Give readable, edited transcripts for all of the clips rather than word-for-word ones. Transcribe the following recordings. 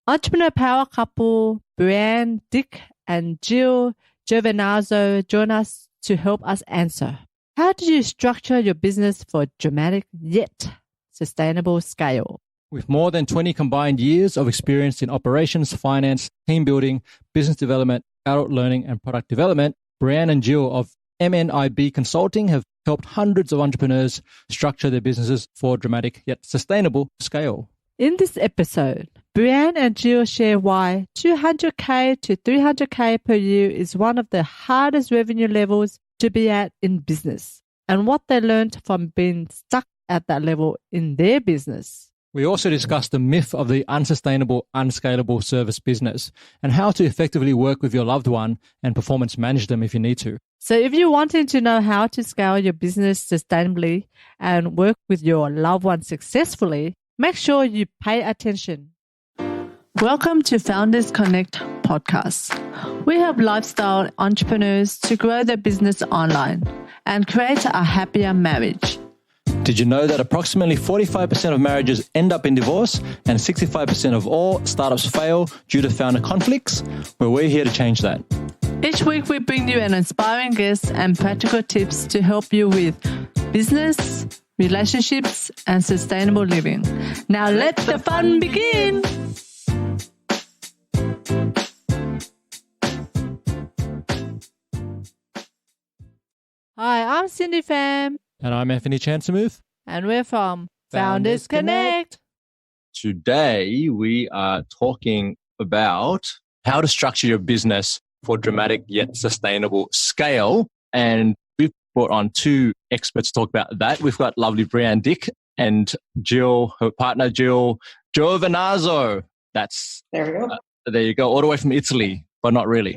Entrepreneur power couple Breanne Dyck and Jill Joevenazzo join us to help us answer. How do you structure your business for dramatic yet sustainable scale? With more than 20 combined years of experience in operations, finance, team building, business development, adult learning, and product development, Breanne and Jill of MNIB Consulting have helped hundreds of entrepreneurs structure their businesses for dramatic yet sustainable scale. In this episode, Breanne and Jill share why $200K to $300K per year is one of the hardest revenue levels to be at in business, and what they learned from being stuck at that level in their business. We also discuss the myth of the unsustainable, unscalable service business and how to effectively work with your loved one and performance manage them if you need to. So if you're wanting to know how to scale your business sustainably and work with your loved one successfully, make sure you pay attention. Welcome to Founders Connect podcast. We help lifestyle entrepreneurs to grow their business online and create a happier marriage. Did you know that approximately 45% of marriages end up in divorce and 65% of all startups fail due to founder conflicts? Well, we're here to change that. Each week we bring you an inspiring guest and practical tips to help you with business, relationships, and sustainable living. Now let the fun begin! Hi, I'm Cindy Pham. And I'm Anthony Chansamuth. And we're from Founders Connect. Today, we are talking about how to structure your business for dramatic yet sustainable scale. And we've brought on two experts to talk about that. We've got lovely Breanne Dyck and Jill, her partner Jill Joevenazzo. There we go. There you go, all the way from Italy, but not really.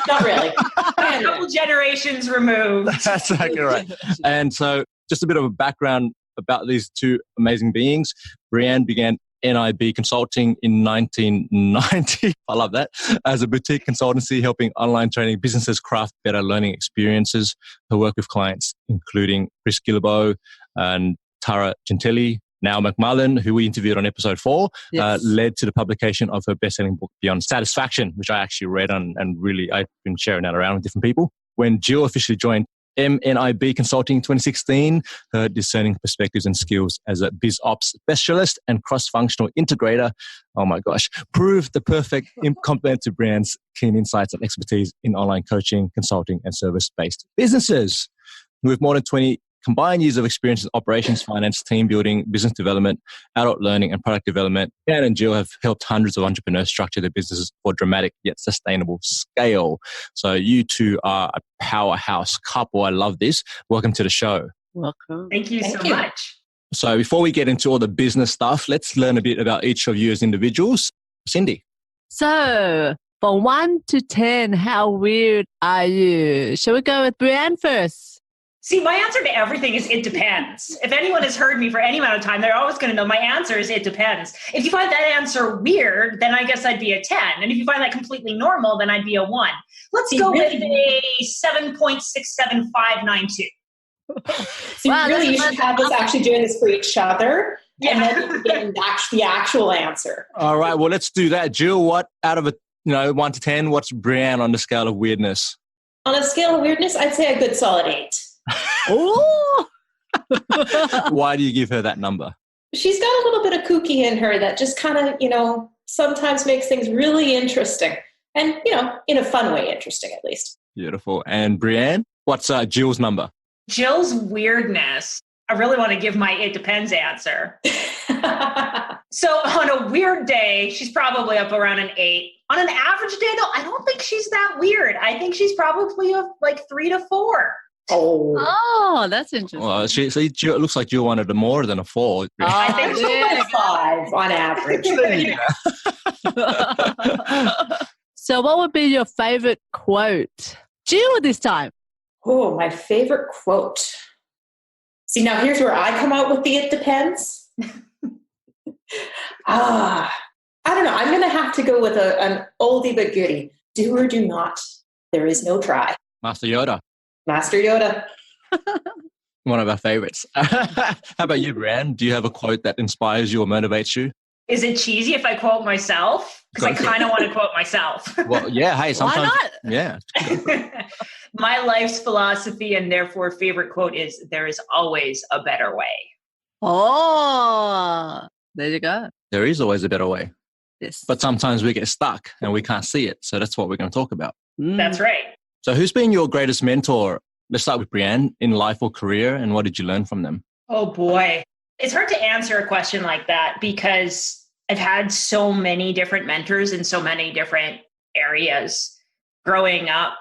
Not really. A couple generations removed. That's exactly right. And so just a bit of a background about these two amazing beings. Breanne began NIB Consulting in 1990. I love that. As a boutique consultancy helping online training businesses craft better learning experiences. Her work with clients including Chris Gillibo and Tara Gentili, now McMullen, who we interviewed on episode 4, Yes. led to the publication of her best-selling book, Beyond Satisfaction, which I actually read and really I've been sharing that around with different people. When Jill officially joined MNIB Consulting in 2016, her discerning perspectives and skills as a biz ops specialist and cross-functional integrator, oh my gosh, proved the perfect complement to Breanne's keen insights and expertise in online coaching, consulting, and service-based businesses. With more than 20 combined years of experience in operations, finance, team building, business development, adult learning, and product development, Breanne and Jill have helped hundreds of entrepreneurs structure their businesses for dramatic yet sustainable scale. So you two are a powerhouse couple. I love this. Welcome to the show. Welcome. Thank you so much. So before we get into all the business stuff, let's learn a bit about each of you as individuals. Cindy. So, from 1 to 10, how weird are you? Shall we go with Breanne first? See, my answer to everything is it depends. If anyone has heard me for any amount of time, they're always going to know my answer is it depends. If you find that answer weird, then I guess I'd be a 10. And if you find that completely normal, then I'd be a 1. Let's go with a 7.67592. So you should have us actually doing this for each other. Yeah. And then you get the actual answer. All right, well, let's do that. Jill, what out of 1 to 10, what's Breanne on the scale of weirdness? On a scale of weirdness, I'd say a good solid 8. Oh! Why do you give her that number? She's got a little bit of kooky in her that just kind of, sometimes makes things really interesting. And, in a fun way, interesting at least. Beautiful. And Breanne, what's Jill's number? Jill's weirdness. I really want to give my it depends answer. So on a weird day, she's probably up around an 8. On an average day, though, I don't think she's that weird. I think she's probably like 3 to 4. Oh, that's interesting. Well, it looks like Jill wanted a more than a 4. I think she's like 5 on average. So what would be your favorite quote? Jill this time. Oh, my favorite quote. See, now here's where I come out with the it depends. I don't know. I'm going to have to go with an oldie but goodie. Do or do not. There is no try. Master Yoda. Master Yoda. One of our favorites. How about you, Breanne? Do you have a quote that inspires you or motivates you? Is it cheesy if I quote myself? Because I kind of want to quote myself. Well, yeah. Hey, sometimes. Why not? Yeah. My life's philosophy and therefore favorite quote is, there is always a better way. Oh, there you go. There is always a better way. Yes. But sometimes we get stuck and we can't see it. So that's what we're going to talk about. That's right. So who's been your greatest mentor? Let's start with Breanne, in life or career, and what did you learn from them? Oh boy. It's hard to answer a question like that because I've had so many different mentors in so many different areas. Growing up,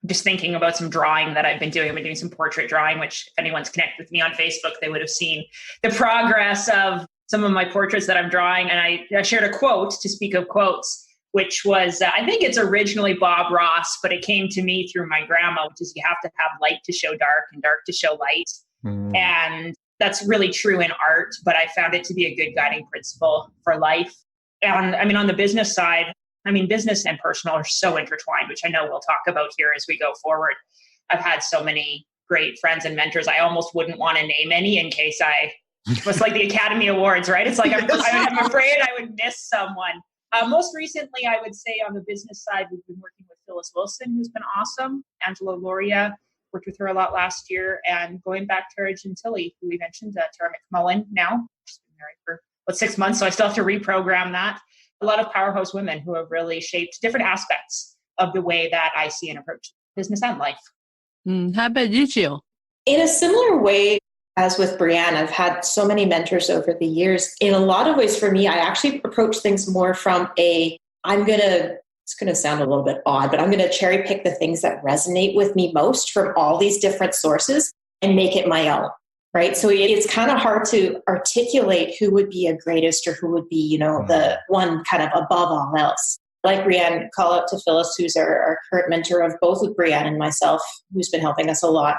just thinking about some drawing that I've been doing. I've been doing some portrait drawing, which if anyone's connected with me on Facebook, they would have seen the progress of some of my portraits that I'm drawing. And I shared a quote, to speak of quotes, which was, I think it's originally Bob Ross, but it came to me through my grandma, which is, you have to have light to show dark and dark to show light. And that's really true in art, but I found it to be a good guiding principle for life. And I mean, on the business side, business and personal are so intertwined, which I know we'll talk about here as we go forward. I've had so many great friends and mentors. I almost wouldn't want to name any in case I was like the Academy Awards, right? It's like, I'm afraid I would miss someone. Most recently, I would say on the business side, we've been working with Phyllis Wilson, who's been awesome. Angela Loria, worked with her a lot last year. And going back to Tara Gentili, who we mentioned, Tara McMullen now. She's been married for about 6 months, so I still have to reprogram that. A lot of powerhouse women who have really shaped different aspects of the way that I see and approach business and life. How about you, Jill? In a similar way as with Breanne, I've had so many mentors over the years. In a lot of ways for me, I actually approach things more from it's going to sound a little bit odd, but I'm going to cherry pick the things that resonate with me most from all these different sources and make it my own. Right. So it's kind of hard to articulate who would be a greatest or who would be, the one kind of above all else. Like Breanne, call out to Phyllis, who's our current mentor of both of Breanne and myself, who's been helping us a lot.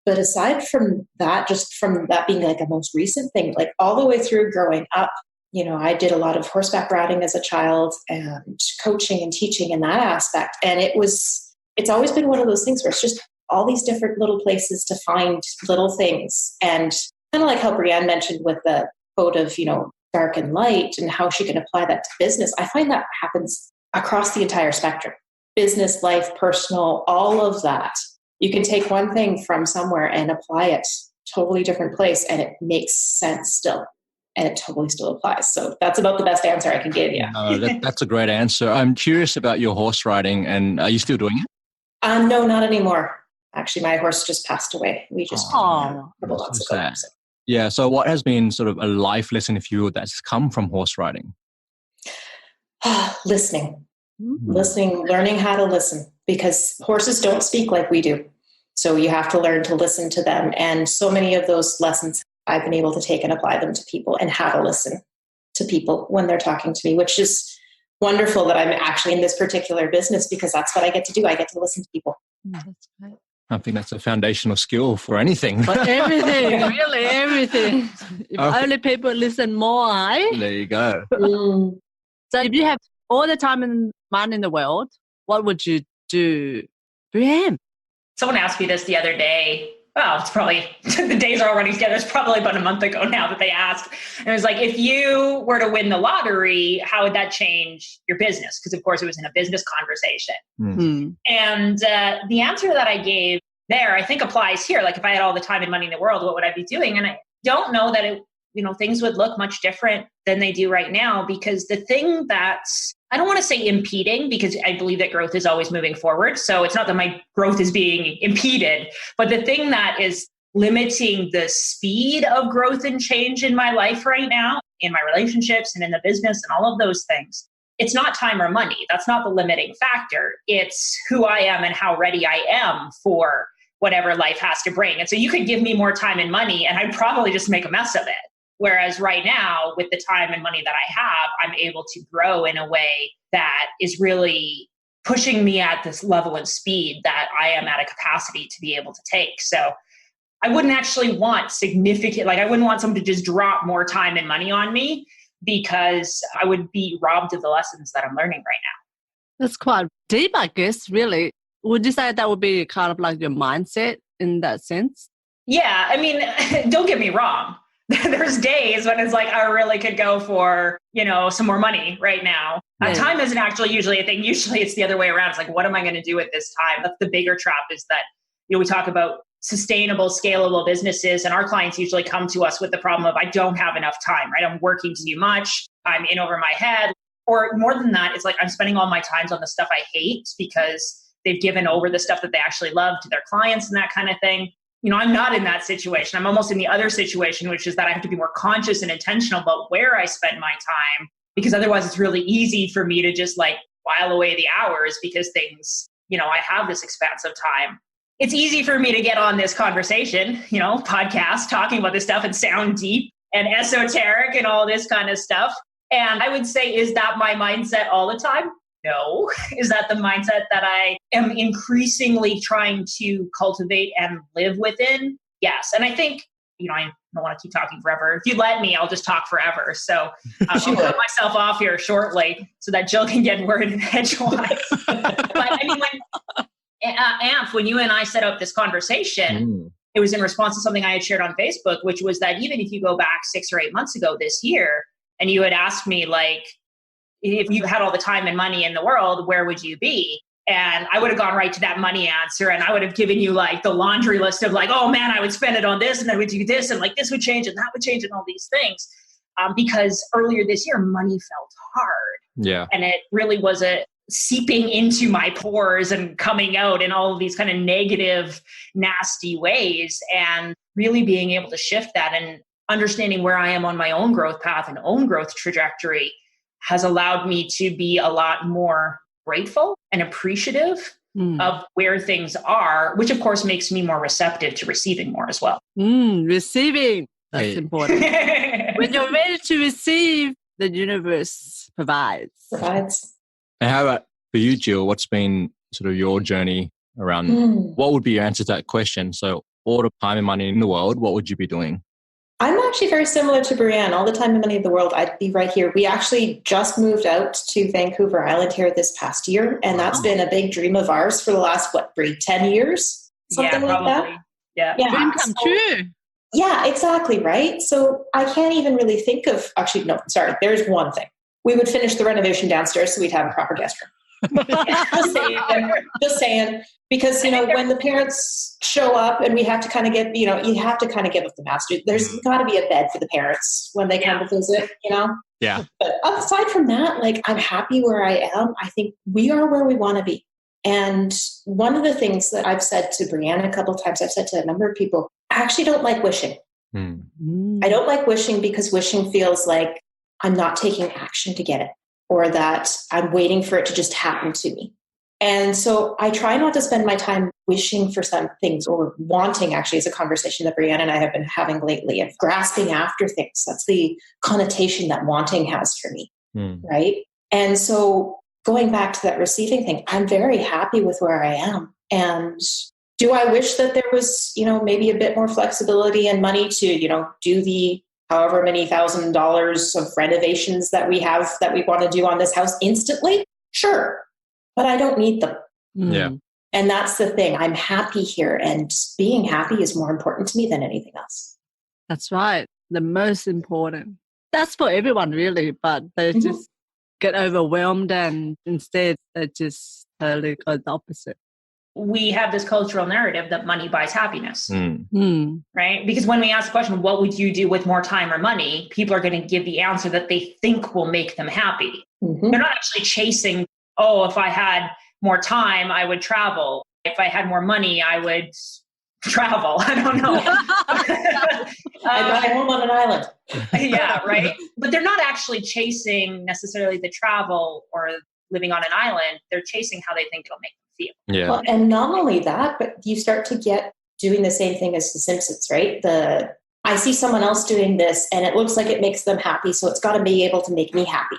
But aside from that, just from that being like a most recent thing, like all the way through growing up, I did a lot of horseback riding as a child and coaching and teaching in that aspect. And it's always been one of those things where it's just all these different little places to find little things. And kind of like how Breanne mentioned with the quote of, dark and light and how she can apply that to business. I find that happens across the entire spectrum. Business, life, personal, all of that. You can take one thing from somewhere and apply it totally different place and it makes sense still. And it totally still applies. So that's about the best answer I can give you. That's a great answer. I'm curious about your horse riding, and are you still doing it? No, not anymore. Actually, my horse just passed away. We just a couple months ago. Yeah. So what has been sort of a life lesson, if you will, that's come from horse riding? Listening, learning how to listen, because horses don't speak like we do. So you have to learn to listen to them. And so many of those lessons I've been able to take and apply them to people, and how to listen to people when they're talking to me, which is wonderful that I'm actually in this particular business, because that's what I get to do. I get to listen to people. That's great. I think that's a foundational skill for anything. But everything, really everything. If only people listen more, There you go. So if you have all the time and money in the world, what would you do? Breanne? Someone asked me this the other day. Well, it's probably, the days are already together. It's probably about a month ago now that they asked. And it was like, if you were to win the lottery, how would that change your business? Because of course it was in a business conversation. And the answer that I gave there, I think applies here. Like if I had all the time and money in the world, what would I be doing? And I don't know that things would look much different than they do right now, because the thing that's, I don't want to say impeding, because I believe that growth is always moving forward. So it's not that my growth is being impeded, but the thing that is limiting the speed of growth and change in my life right now, in my relationships and in the business and all of those things, it's not time or money. That's not the limiting factor. It's who I am and how ready I am for whatever life has to bring. And so you could give me more time and money and I'd probably just make a mess of it. Whereas right now, with the time and money that I have, I'm able to grow in a way that is really pushing me at this level and speed that I am at a capacity to be able to take. So I wouldn't actually want I wouldn't want someone to just drop more time and money on me, because I would be robbed of the lessons that I'm learning right now. That's quite deep, I guess, really. Would you say that would be kind of like your mindset in that sense? Yeah. I mean, don't get me wrong. There's days when it's like, I really could go for, some more money right now. Time isn't actually usually a thing. Usually it's the other way around. It's like, what am I going to do with this time? That's the bigger trap, is that, we talk about sustainable, scalable businesses, and our clients usually come to us with the problem of, I don't have enough time, right? I'm working too much. I'm in over my head. Or more than that, it's like, I'm spending all my time on the stuff I hate because they've given over the stuff that they actually love to their clients and that kind of thing. I'm not in that situation. I'm almost in the other situation, which is that I have to be more conscious and intentional about where I spend my time, because otherwise it's really easy for me to just like while away the hours because things, I have this expanse of time. It's easy for me to get on this conversation, podcast, talking about this stuff and sound deep and esoteric and all this kind of stuff. And I would say, is that my mindset all the time? No. Is that the mindset that I am increasingly trying to cultivate and live within? Yes. And I think, I don't want to keep talking forever. If you let me, I'll just talk forever. So I'll cut myself off here shortly so that Jill can get word in edgewise. But I mean, when you and I set up this conversation, it was in response to something I had shared on Facebook, which was that even if you go back 6 or 8 months ago this year, and you had asked me, like, if you had all the time and money in the world, where would you be? And I would have gone right to that money answer. And I would have given you like the laundry list of like, oh man, I would spend it on this and I would do this and like this would change and that would change and all these things. Because earlier this year, money felt hard. Yeah. And it really was seeping into my pores and coming out in all of these kind of negative, nasty ways. And really being able to shift that and understanding where I am on my own growth path and own growth trajectory has allowed me to be a lot more grateful and appreciative of where things are, which of course makes me more receptive to receiving more as well. Receiving. That's important. When you're ready to receive, the universe provides. And how about for you, Jill? What's been sort of your journey around, what would be your answer to that question? So all the time and money in the world, what would you be doing? I'm actually very similar to Breanne. All the time and money in the world, I'd be right here. We actually just moved out to Vancouver Island here this past year. And that's been a big dream of ours for the last, Brie, 10 years? Something like that. Yeah. Dream come true. Yeah, exactly. Right. So I can't even really think of, there's one thing. We would finish the renovation downstairs so we'd have a proper guest room. Just saying. Because, when the parents show up and we have to kind of get, you have to kind of give up the master. There's got to be a bed for the parents when they come to visit, Yeah. But aside from that, I'm happy where I am. I think we are where we want to be. And one of the things that I've said to Breanne a couple of times, I've said to a number of people, I actually don't like wishing. I don't like wishing because wishing feels like I'm not taking action to get it, or that I'm waiting for it to just happen to me. And so I try not to spend my time wishing for some things, or wanting, actually, is a conversation that Breanne and I have been having lately, of grasping after things. That's the connotation that wanting has for me, right? And so going back to that receiving thing, I'm very happy with where I am. And do I wish that there was, maybe a bit more flexibility and money to, do the however many $1,000s of renovations that we have that we want to do on this house instantly? Sure. But I don't need them. Yeah. And that's the thing. I'm happy here, and being happy is more important to me than anything else. That's right. The most important. That's for everyone, really, but they just get overwhelmed, and instead they just totally go the opposite. We have this cultural narrative that money buys happiness, right? Because when we ask the question, what would you do with more time or money? People are going to give the answer that they think will make them happy. They're not actually chasing, if I had more time, I would travel. If I had more money, I would travel. I don't know. I'd buy a home on an island. Yeah, right. But they're not actually chasing necessarily the travel or living on an island. They're chasing how they think it'll make them feel. Yeah. Well, and not only that, but you start to get doing the same thing as The Simpsons, right? I see someone else doing this and it looks like it makes them happy, so it's got to be able to make me happy.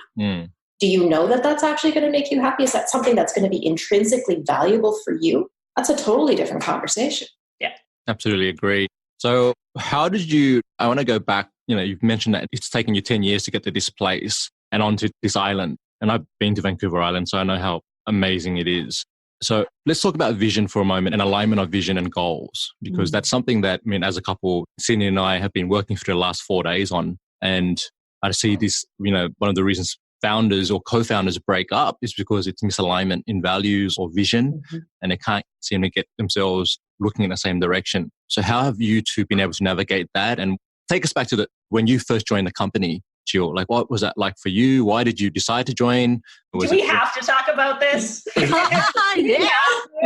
Do you know that that's actually going to make you happy? Is that something that's going to be intrinsically valuable for you? That's a totally different conversation. Yeah. Absolutely agree. So how did I want to go back, you've mentioned that it's taken you 10 years to get to this place and onto this island. And I've been to Vancouver Island, so I know how amazing it is. So let's talk about vision for a moment and alignment of vision and goals, because that's something that, I mean, as a couple, Sydney and I have been working through the last 4 days on. And I see this, one of the reasons founders or co-founders break up is because it's misalignment in values or vision, and they can't seem to get themselves looking in the same direction. So how have you two been able to navigate that? And take us back to when you first joined the company, Jill. Like, what was that like for you? Why did you decide to join? Do we have to talk about this? Yeah.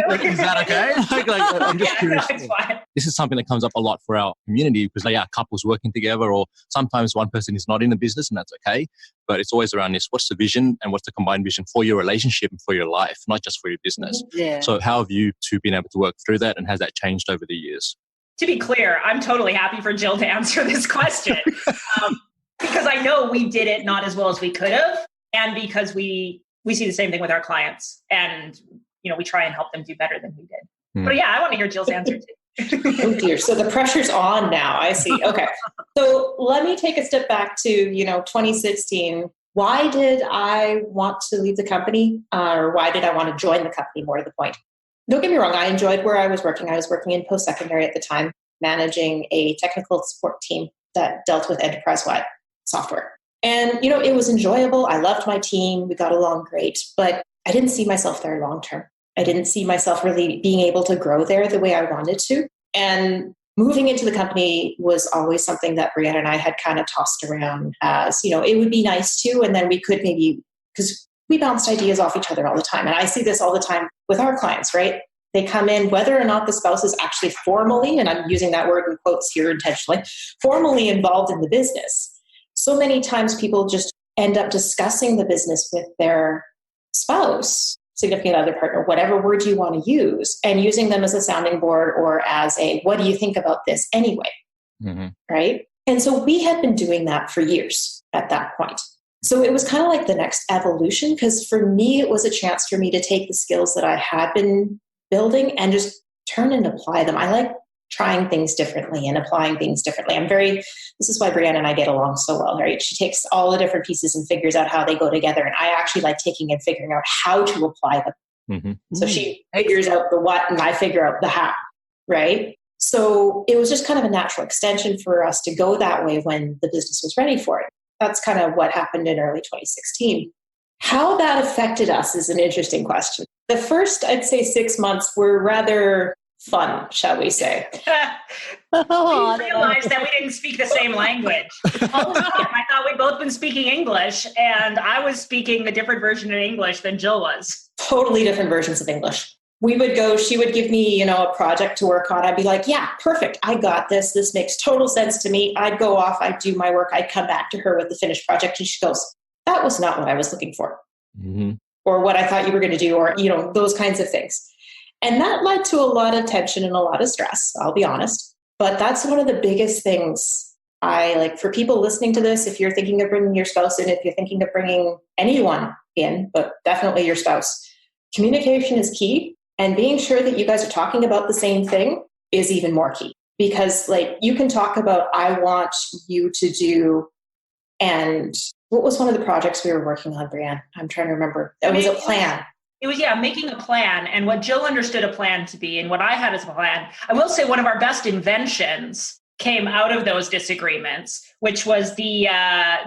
Like, is that okay? I'm just curious. No, it's fine. This is something that comes up a lot for our community because they are couples working together, or sometimes one person is not in the business, and that's okay. But it's always around this: what's the vision and what's the combined vision for your relationship and for your life, not just for your business. Yeah. So how have you two been able to work through that, and has that changed over the years? To be clear, I'm totally happy for Jill to answer this question because I know we did it not as well as we could have, and because we see the same thing with our clients, and we try and help them do better than we did. But yeah, I want to hear Jill's answer too. Oh dear. So the pressure's on now. I see. Okay. So let me take a step back to, 2016. Why did I want to leave the company? Or why did I want to join the company, more to the point? Don't get me wrong. I enjoyed where I was working. I was working in post-secondary at the time, managing a technical support team that dealt with enterprise-wide software. And, it was enjoyable. I loved my team. We got along great, but I didn't see myself there long-term. I didn't see myself really being able to grow there the way I wanted to. And moving into the company was always something that Breanne and I had kind of tossed around as, it would be nice to, and then we could maybe, because we bounced ideas off each other all the time. And I see this all the time with our clients, right? They come in, whether or not the spouse is actually formally, and I'm using that word in quotes here intentionally, formally involved in the business. So many times people just end up discussing the business with their spouse, significant other partner, whatever word you want to use, and using them as a sounding board or as a, what do you think about this anyway? Right? And so we had been doing that for years at that point. So it was kind of like the next evolution, because for me, it was a chance for me to take the skills that I had been building and just turn and apply them. I like trying things differently and applying things differently. This is why Breanne and I get along so well, right? She takes all the different pieces and figures out how they go together. And I actually like taking and figuring out how to apply them. So she figures out the what and I figure out the how, right? So it was just kind of a natural extension for us to go that way when the business was ready for it. That's kind of what happened in early 2016. How that affected us is an interesting question. The first, I'd say 6 months were rather fun, shall we say. We realized that we didn't speak the same language. All the time, I thought we'd both been speaking English, and I was speaking a different version of English than Jill was. Totally different versions of English. We would go, she would give me, a project to work on. I'd be like, yeah, perfect. I got this. This makes total sense to me. I'd go off, I'd do my work. I'd come back to her with the finished project. And she goes, that was not what I was looking for. Or what I thought you were going to do, or, those kinds of things. And that led to a lot of tension and a lot of stress, I'll be honest. But that's one of the biggest things I like for people listening to this. If you're thinking of bringing your spouse in, if you're thinking of bringing anyone in, but definitely your spouse, communication is key. And being sure that you guys are talking about the same thing is even more key. Because you can talk about, I want you to do, and what was one of the projects we were working on, Breanne? I'm trying to remember. It was a plan. It was, making a plan, and what Jill understood a plan to be and what I had as a plan. I will say one of our best inventions came out of those disagreements, which was the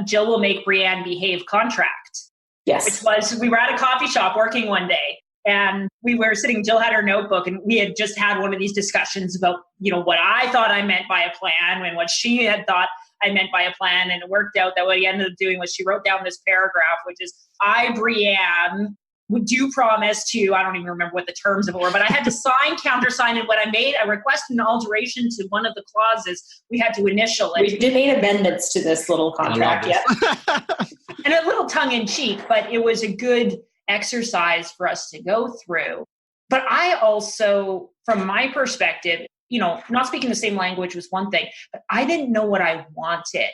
Jill will make Breanne behave contract. Yes. Which was, we were at a coffee shop working one day, and we were sitting, Jill had her notebook, and we had just had one of these discussions about, what I thought I meant by a plan and what she had thought I meant by a plan. And it worked out that what he ended up doing was she wrote down this paragraph, which is, I, Breanne, do promise to, I don't even remember what the terms of it were, but I had to sign, countersign, and when I made a request an alteration to one of the clauses, we had to initial it. We did make amendments to this little contract, yeah. And a little tongue-in-cheek, but it was a good exercise for us to go through. But I also, from my perspective, not speaking the same language was one thing, but I didn't know what I wanted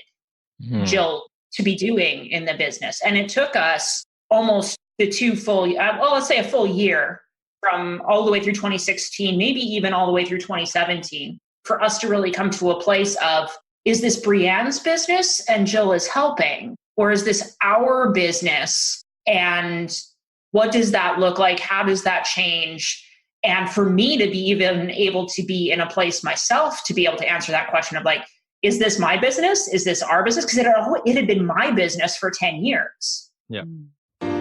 Jill to be doing in the business. And it took us almost the let's say a full year, from all the way through 2016, maybe even all the way through 2017, for us to really come to a place of, is this Breanne's business and Jill is helping? Or is this our business and What does that look like? How does that change? And for me to be even able to be in a place myself to be able to answer that question of like, is this my business? Is this our business? Because it had been my business for 10 years. Yeah.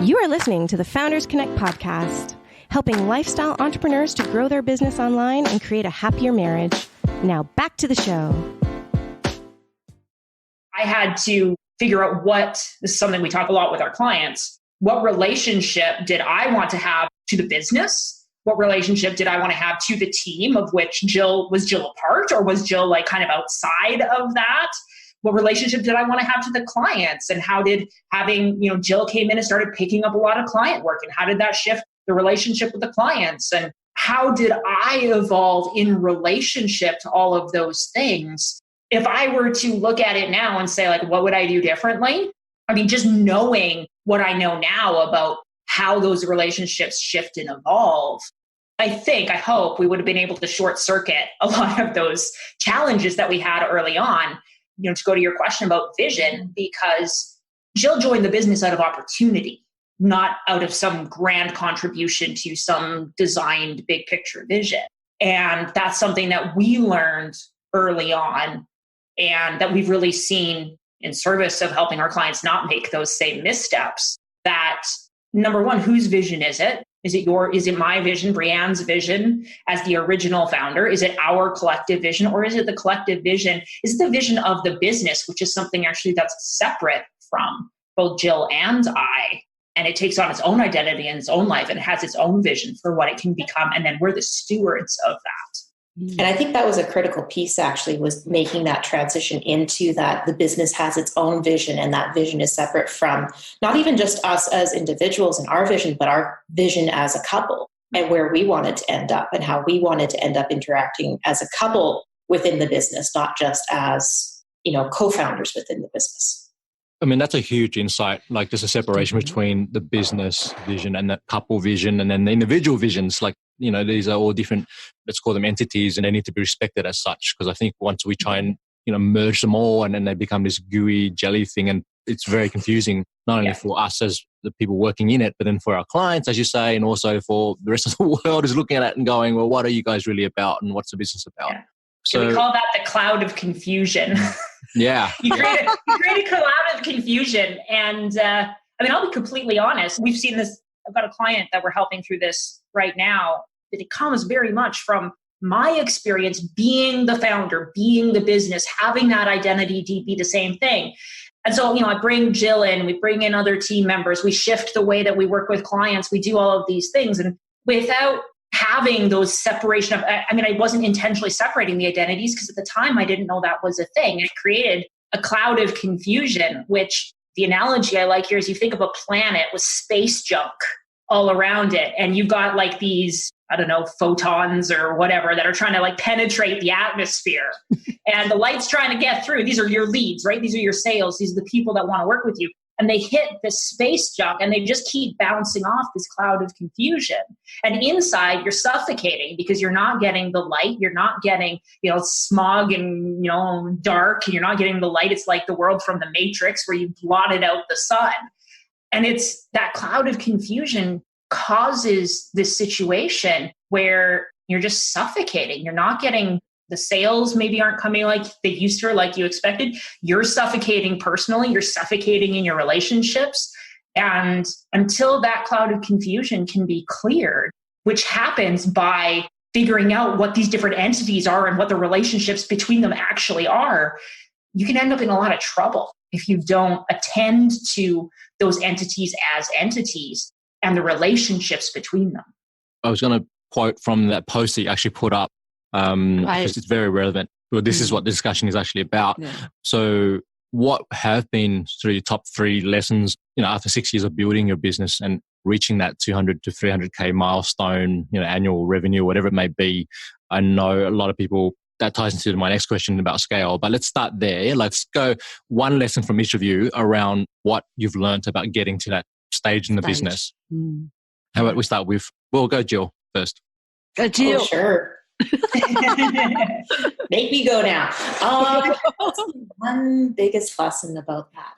You are listening to the Founders Connect podcast, helping lifestyle entrepreneurs to grow their business online and create a happier marriage. Now back to the show. I had to figure out this is something we talk a lot with our clients. What relationship did I want to have to the business? What relationship did I want to have to the team, of which was Jill a part, or was Jill like kind of outside of that? What relationship did I want to have to the clients? And how did having, Jill came in and started picking up a lot of client work, and how did that shift the relationship with the clients? And how did I evolve in relationship to all of those things? If I were to look at it now and say, like, what would I do differently? I mean, just knowing what I know now about how those relationships shift and evolve, I hope we would have been able to short circuit a lot of those challenges that we had early on, to go to your question about vision, because Jill joined the business out of opportunity, not out of some grand contribution to some designed big picture vision. And that's something that we learned early on, and that we've really seen in service of helping our clients not make those same missteps. That number one, whose vision is it? Is it my vision, Breanne's vision as the original founder? Is it our collective vision, or is it the collective vision? Is it the vision of the business, which is something actually that's separate from both Jill and I? And it takes on its own identity and its own life, and it has its own vision for what it can become. And then we're the stewards of that. And I think that was a critical piece, actually, was making that transition into that the business has its own vision, and that vision is separate from not even just us as individuals and our vision, but our vision as a couple, and where we wanted to end up and how we wanted to end up interacting as a couple within the business, not just as, co-founders within the business. I mean, that's a huge insight. Like, there's a separation between the business vision and the couple vision, and then the individual visions. Like, these are all different, let's call them entities, and they need to be respected as such. Because I think once we try and, merge them all, and then they become this gooey jelly thing, and it's very confusing, not only for us as the people working in it, but then for our clients, as you say, and also for the rest of the world is looking at it and going, well, what are you guys really about, and what's the business about? Yeah. So we call that the cloud of confusion. Yeah. you create a cloud of confusion. And I'll be completely honest. We've seen this. I've got a client that we're helping through this right now. That it comes very much from my experience being the founder, being the business, having that identity to be the same thing. And so, I bring Jill in, we bring in other team members, we shift the way that we work with clients, we do all of these things. And without having those separation of, I wasn't intentionally separating the identities, because at the time I didn't know that was a thing. It created a cloud of confusion, which the analogy I like here is you think of a planet with space junk all around it. And you've got like these, photons or whatever that are trying to like penetrate the atmosphere. And the light's trying to get through. These are your leads, right? These are your sales. These are the people that want to work with you. And they hit this space junk, and they just keep bouncing off this cloud of confusion. And inside, you're suffocating because you're not getting the light. You're not getting, smog and, dark. And you're not getting the light. It's like the world from the Matrix where you blotted out the sun. And it's that cloud of confusion causes this situation where you're just suffocating. You're not getting the sales, maybe aren't coming like they used to or like you expected. You're suffocating personally. You're suffocating in your relationships. And until that cloud of confusion can be cleared, which happens by figuring out what these different entities are and what the relationships between them actually are, you can end up in a lot of trouble if you don't attend to those entities as entities and the relationships between them. I was going to quote from that post that you actually put up, because it's very relevant. Well, this is what the discussion is actually about. Yeah. So what have been sort of your top 3 lessons, after 6 years of building your business and reaching that 200 to 300K milestone, annual revenue, whatever it may be? I know a lot of people, that ties into my next question about scale, but let's start there. Let's go one lesson from each of you around what you've learned about getting to that stage in the business. How about we start with, we'll go Jill first. Go Jill. Oh, sure. Make me go now. What's the one biggest lesson about that?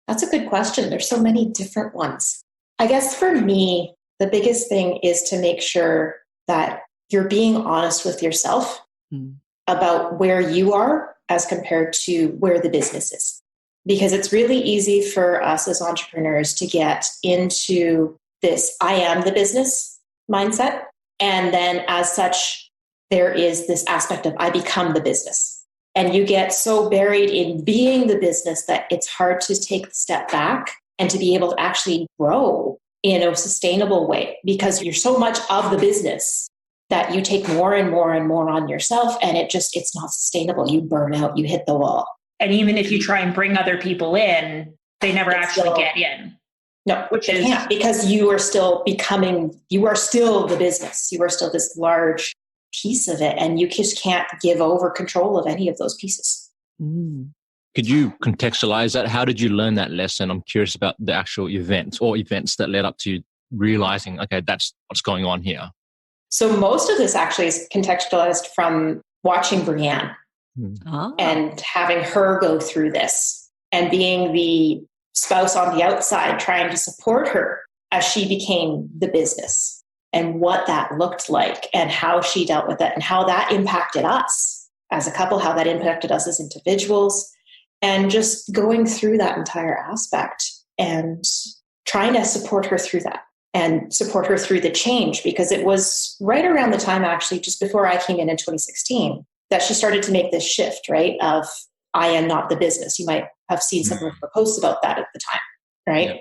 That's a good question. There's so many different ones. I guess for me, the biggest thing is to make sure that you're being honest with yourself about where you are as compared to where the business is. Because it's really easy for us as entrepreneurs to get into this I am the business mindset. And then as such, there is this aspect of I become the business. And you get so buried in being the business that it's hard to take the step back and to be able to actually grow in a sustainable way, because you're so much of the business that you take more and more and more on yourself, and it's not sustainable. You burn out, you hit the wall. And even if you try and bring other people in, they never actually get in. No, which you can't, because you are still the business. You are still this large piece of it, and you just can't give over control of any of those pieces. Could you contextualize that? How did you learn that lesson? I'm curious about the actual events that led up to you realizing, okay, that's what's going on here. So most of this actually is contextualized from watching Breanne and having her go through this and being the spouse on the outside, trying to support her as she became the business, and what that looked like and how she dealt with it and how that impacted us as a couple, how that impacted us as individuals. And just going through that entire aspect and trying to support her through that and support her through the change, because it was right around the time, actually, just before I came in 2016, that she started to make this shift, right? Of I am not the business. You might have seen some of her posts about that at the time, right?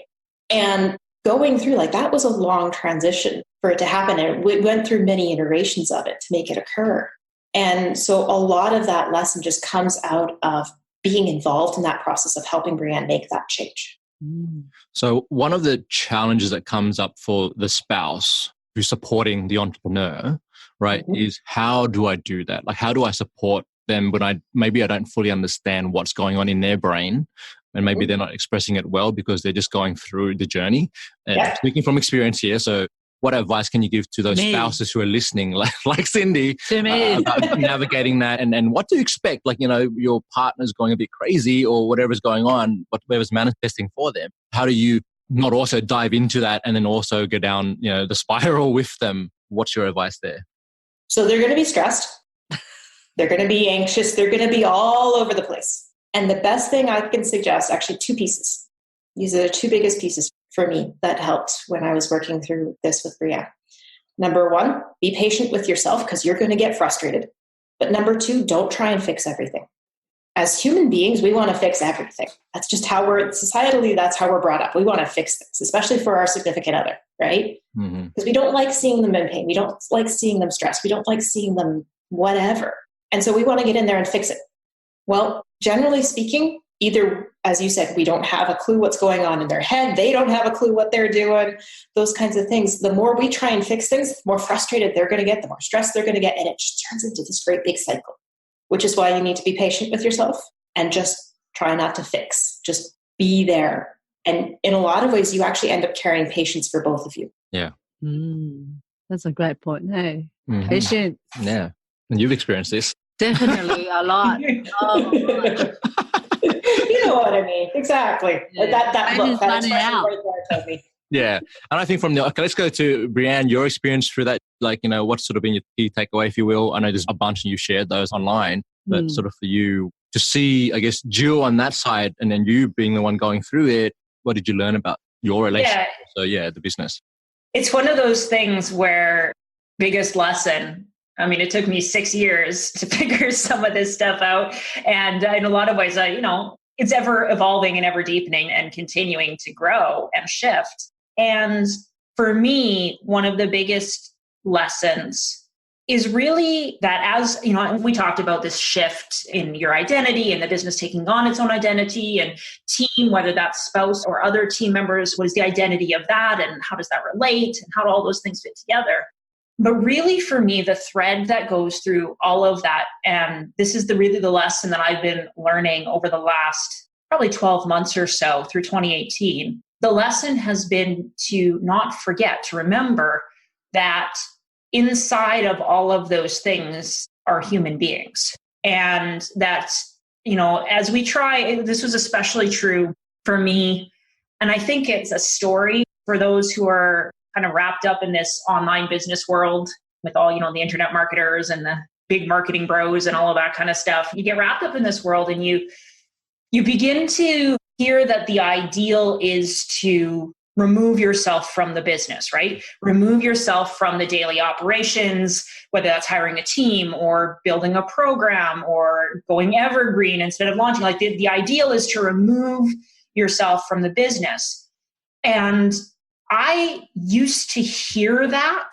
Yeah. And going through that was a long transition for it to happen. And we went through many iterations of it to make it occur. And so a lot of that lesson just comes out of being involved in that process of helping Breanne make that change. So one of the challenges that comes up for the spouse who's supporting the entrepreneur, right, is how do I do that? How do I support them when I don't fully understand what's going on in their brain, and maybe they're not expressing it well because they're just going through the journey. And speaking from experience here, so what advice can you give to those spouses who are listening, like Cindy, about navigating that and what to expect? Your partner's going a bit crazy or whatever's going on, whatever's manifesting for them. How do you not also dive into that and then also go down, the spiral with them? What's your advice there? So they're going to be stressed. They're going to be anxious. They're going to be all over the place. And the best thing I can suggest, actually, 2 pieces. These are the 2 biggest pieces for me that helped when I was working through this with Breanne. Number 1, be patient with yourself, because you're going to get frustrated. But number 2, don't try and fix everything. As human beings, we want to fix everything. That's just how societally, that's how we're brought up. We want to fix things, especially for our significant other, right? Because we don't like seeing them in pain. We don't like seeing them stressed. We don't like seeing them whatever. And so we want to get in there and fix it. Well, generally speaking, either, as you said, we don't have a clue what's going on in their head. They don't have a clue what they're doing, those kinds of things. The more we try and fix things, the more frustrated they're going to get, the more stressed they're going to get. And it just turns into this great big cycle, which is why you need to be patient with yourself and just try not to fix. Just be there. And in a lot of ways, you actually end up carrying patience for both of you. Yeah. That's a great point. Hey, patience. Yeah. And you've experienced this. Definitely a lot. Oh, you know what I mean? Exactly. Yeah. That look, that expression out. right there told me. Yeah. And I think let's go to Breanne, your experience through that, what's sort of been your key takeaway, if you will? I know there's a bunch and you shared those online, but sort of for you to see, I guess, Jill on that side and then you being the one going through it, what did you learn about your relationship? So the business. It's one of those things where biggest lesson, it took me 6 years to figure some of this stuff out. And in a lot of ways, it's ever evolving and ever deepening and continuing to grow and shift. And for me, one of the biggest lessons is really that, as we talked about this shift in your identity and the business taking on its own identity, and team, whether that's spouse or other team members, what is the identity of that and how does that relate and how do all those things fit together? But really, for me, the thread that goes through all of that, and this is really the lesson that I've been learning over the last probably 12 months or so through 2018, the lesson has been to not forget, to remember that inside of all of those things are human beings. And that, as we try, this was especially true for me, and I think it's a story for those who are kind of wrapped up in this online business world with all, the internet marketers and the big marketing bros and all of that kind of stuff. You get wrapped up in this world and you begin to hear that the ideal is to remove yourself from the business, right? Remove yourself from the daily operations, whether that's hiring a team or building a program or going evergreen instead of launching. Like the ideal is to remove yourself from the business. And I used to hear that.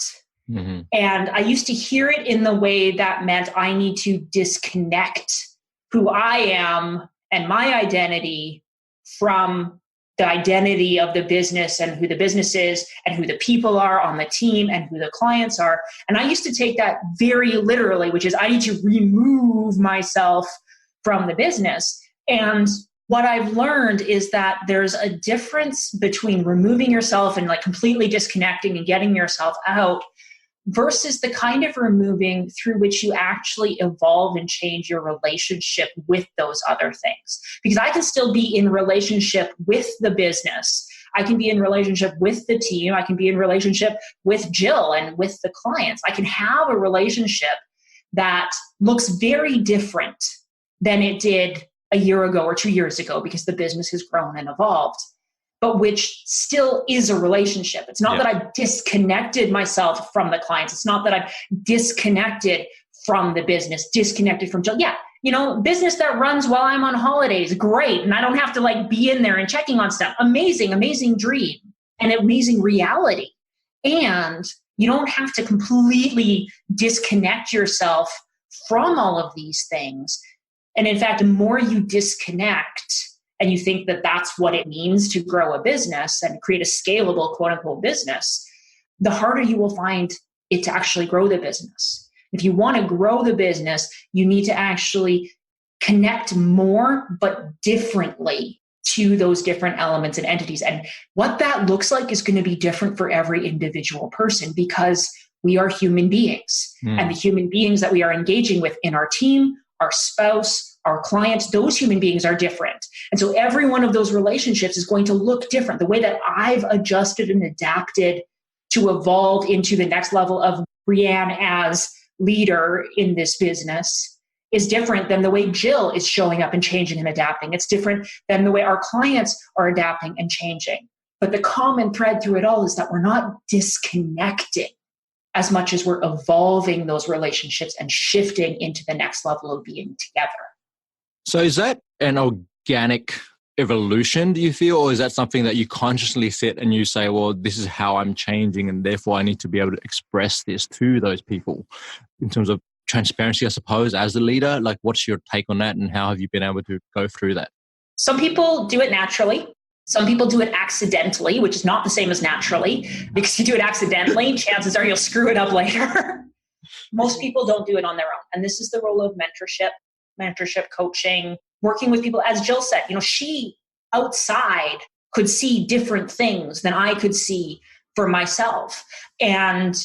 Mm-hmm. And I used to hear it in the way that meant I need to disconnect who I am and my identity from the identity of the business and who the business is and who the people are on the team and who the clients are. And I used to take that very literally, which is I need to remove myself from the business. And what I've learned is that there's a difference between removing yourself and like completely disconnecting and getting yourself out versus the kind of removing through which you actually evolve and change your relationship with those other things. Because I can still be in relationship with the business. I can be in relationship with the team. I can be in relationship with Jill and with the clients. I can have a relationship that looks very different than it did a year ago or 2 years ago because the business has grown and evolved, but which still is a relationship. It's not that I've disconnected myself from the clients. It's not that I've disconnected from the business, disconnected from Jill. Yeah, business that runs while I'm on holidays, great. And I don't have to like be in there and checking on stuff. Amazing, amazing dream and amazing reality. And you don't have to completely disconnect yourself from all of these things. And in fact, the more you disconnect, and you think that that's what it means to grow a business and create a scalable, quote unquote, business, the harder you will find it to actually grow the business. If you want to grow the business, you need to actually connect more, but differently to those different elements and entities. And what that looks like is going to be different for every individual person because we are human beings. And the human beings that we are engaging with in our team, our spouse, our clients, those human beings are different. And so every one of those relationships is going to look different. The way that I've adjusted and adapted to evolve into the next level of Breanne as leader in this business is different than the way Jill is showing up and changing and adapting. It's different than the way our clients are adapting and changing. But the common thread through it all is that we're not disconnecting as much as we're evolving those relationships and shifting into the next level of being together. So is that an organic evolution, do you feel, or is that something that you consciously sit and you say, well, this is how I'm changing and therefore I need to be able to express this to those people in terms of transparency, I suppose, as a leader? Like, what's your take on that and how have you been able to go through that? Some people do it naturally. Some people do it accidentally, which is not the same as naturally, because if you do it accidentally, chances are you'll screw it up later. Most people don't do it on their own. And this is the role of mentorship, coaching, working with people. As Jill said, she outside could see different things than I could see for myself. And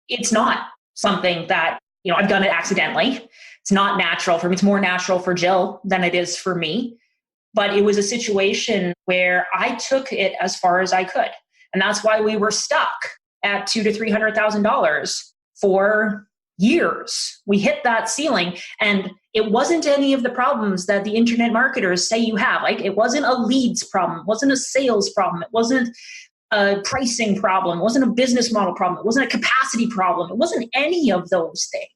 it's not something that, I've done it accidentally. It's not natural for me. It's more natural for Jill than it is for me. But it was a situation where I took it as far as I could. And that's why we were stuck at $200,000 to $300,000 for years. We hit that ceiling, and it wasn't any of the problems that the internet marketers say you have. Like, it wasn't a leads problem. It wasn't a sales problem. It wasn't a pricing problem. It wasn't a business model problem. It wasn't a capacity problem. It wasn't any of those things.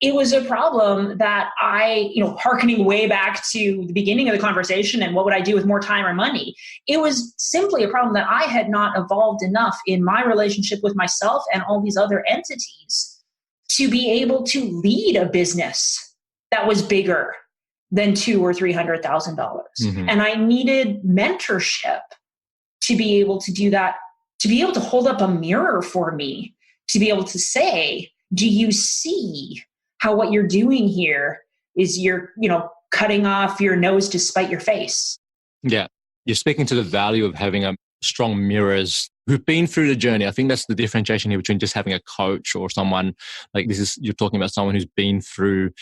It was a problem that I, hearkening way back to the beginning of the conversation and what would I do with more time or money? It was simply a problem that I had not evolved enough in my relationship with myself and all these other entities to be able to lead a business that was bigger than $200,000 or $300,000. Mm-hmm. And I needed mentorship to be able to do that, to be able to hold up a mirror for me, to be able to say, do you see how what you're doing here is you're, cutting off your nose to spite your face? Yeah. You're speaking to the value of having a strong mirrors who've been through the journey. I think that's the differentiation here between just having a coach or someone like this is, you're talking about someone who's been through,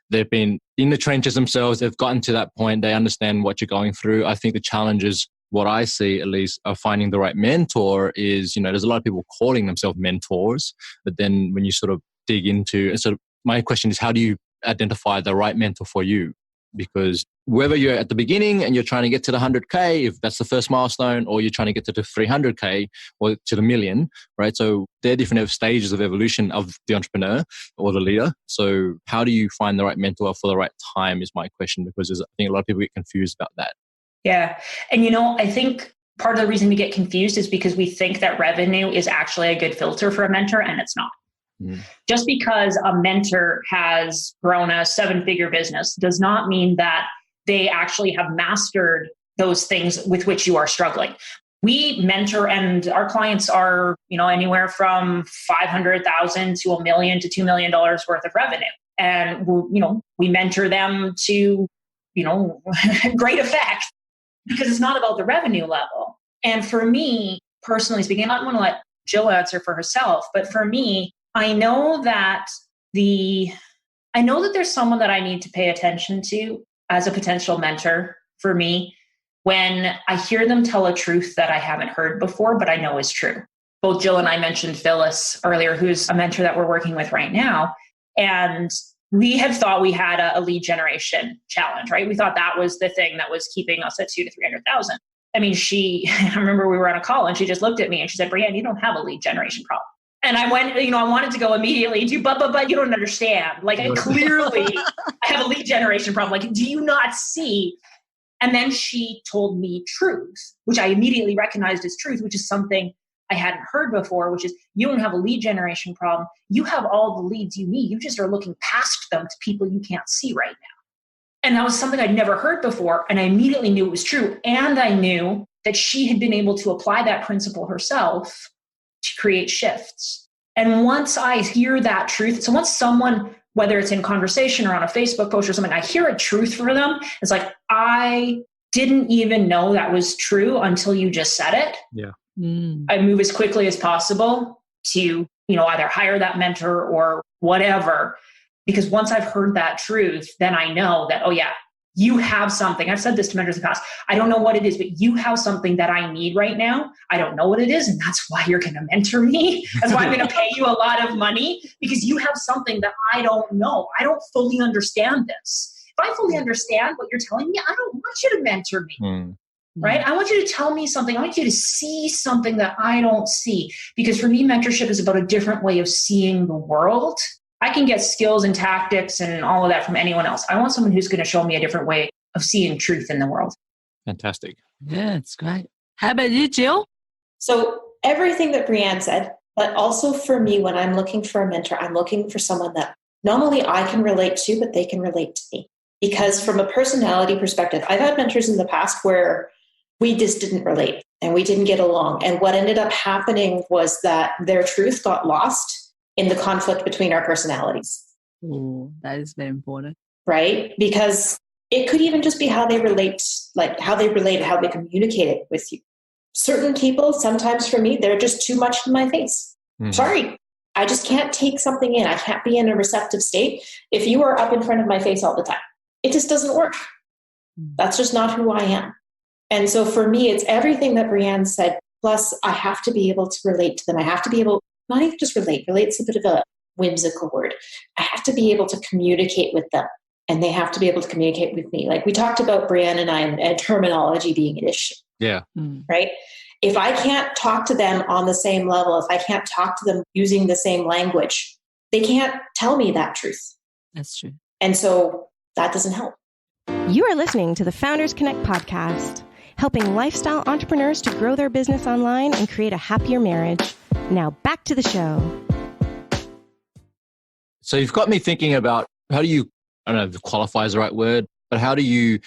they've been in the trenches themselves. They've gotten to that point. They understand what you're going through. I think the challenge is what I see, at least, of finding the right mentor is, there's a lot of people calling themselves mentors, but then when you sort of dig into, and so my question is, how do you identify the right mentor for you? Because whether you're at the beginning and you're trying to get to the 100K, if that's the first milestone, or you're trying to get to the 300K or to the million, right? So there are different stages of evolution of the entrepreneur or the leader. So how do you find the right mentor for the right time is my question, because I think a lot of people get confused about that. Yeah. And, I think part of the reason we get confused is because we think that revenue is actually a good filter for a mentor, and it's not. Just because a mentor has grown a 7-figure business does not mean that they actually have mastered those things with which you are struggling. We mentor, and our clients are, anywhere from $500,000 to $1 million to $2 million worth of revenue. And, we mentor them to, great effect, because it's not about the revenue level. And for me, personally speaking, I'm going to let Jill answer for herself, but for me, I know that there's someone that I need to pay attention to as a potential mentor for me when I hear them tell a truth that I haven't heard before, but I know is true. Both Jill and I mentioned Phyllis earlier, who's a mentor that we're working with right now. And we had thought we had a lead generation challenge, right? We thought that was the thing that was keeping us at 200,000 to 300,000. I mean, I remember we were on a call and she just looked at me and she said, "Breanne, you don't have a lead generation problem." And I went, I wanted to go immediately to, but you don't understand. Like, I have a lead generation problem. Like, do you not see? And then she told me truth, which I immediately recognized as truth, which is something I hadn't heard before, which is, you don't have a lead generation problem. You have all the leads you need. You just are looking past them to people you can't see right now. And that was something I'd never heard before. And I immediately knew it was true. And I knew that she had been able to apply that principle herself to create shifts. And once I hear that truth, so once someone, whether it's in conversation or on a Facebook post or something, I hear a truth for them, it's like, I didn't even know that was true until you just said it. Yeah. I move as quickly as possible to, either hire that mentor or whatever, because once I've heard that truth, then I know that, oh yeah, you have something. I've said this to mentors in the past. I don't know what it is, but you have something that I need right now. I don't know what it is. And that's why you're going to mentor me. That's why I'm going to pay you a lot of money, because you have something that I don't know. I don't fully understand this. If I fully understand what you're telling me, I don't want you to mentor me. Right? I want you to tell me something. I want you to see something that I don't see. Because for me, mentorship is about a different way of seeing the world. I can get skills and tactics and all of that from anyone else. I want someone who's going to show me a different way of seeing truth in the world. Fantastic. Yeah, it's great. How about you, Jill? So everything that Breanne said, but also for me, when I'm looking for a mentor, I'm looking for someone that not only I can relate to, but they can relate to me. Because from a personality perspective, I've had mentors in the past where we just didn't relate and we didn't get along. And what ended up happening was that their truth got lost in the conflict between our personalities. Ooh, that is very important. Right? Because it could even just be how they relate, how they communicated with you. Certain people, sometimes for me, they're just too much in my face. Sorry. I just can't take something in. I can't be in a receptive state if you are up in front of my face all the time. It just doesn't work. That's just not who I am. And so for me, it's everything that Breanne said, plus I have to be able to relate to them. I have to be able, not even just relate's a bit of a whimsical word. I have to be able to communicate with them, and they have to be able to communicate with me. Like we talked about Breanne and I and terminology being an issue. Yeah. Right? If I can't talk to them on the same level, if I can't talk to them using the same language, they can't tell me that truth. That's true. And so that doesn't help. You are listening to the Founders Connect podcast, helping lifestyle entrepreneurs to grow their business online and create a happier marriage. Now back to the show. So you've got me thinking about how do you, I don't know if qualify is the right word, but how do you